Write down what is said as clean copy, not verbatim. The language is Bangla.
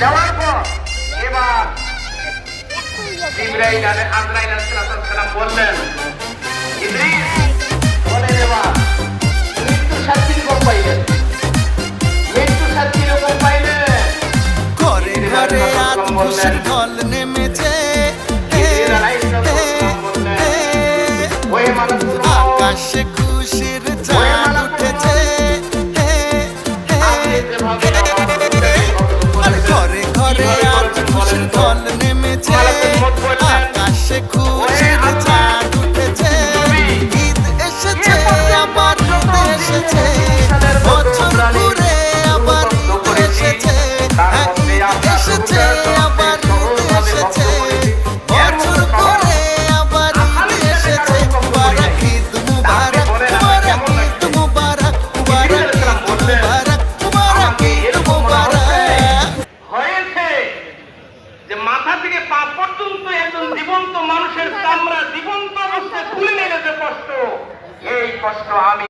যাওয়ার পর এবার জিবরাইল আজরাইল আলাইহিস সালাম বললেন, ইদ্রিস বলে দেবা মৃত্যু সাথী রকম পাইলেন, মৃত্যু সাথী রকম পাইলেন। ঘরে ঘরে আতশের ঢল নেমেছে, আকাশে খুশির চাঁদ উঠেছে। ঘরে ঘরে আতশের ঢল নেমেছে, আকাশে খুশির চাঁদ উঠেছে। ঈদ এসেছে আবার ঈদ এসেছে, বছর ঘুরে আবার ঈদ এসেছে। ঈদ এসেছে আবার ঈদ এসেছে, বছর ঘুরে আবার ঈদ এসেছে। মুবারক ঈদ মুবারক, মুবারক ঈদ মুবারক, মুবারক ঈদ মুবারক, মুবারক ঈদ মুবারক। হয়েছে যে মাথা থেকে পা পর্যন্ত একজন জীবন্ত মানুষের চামড়া জীবন্ত অবস্থায় তুলে নিয়ে যেতে কষ্ট, এই কষ্ট আমি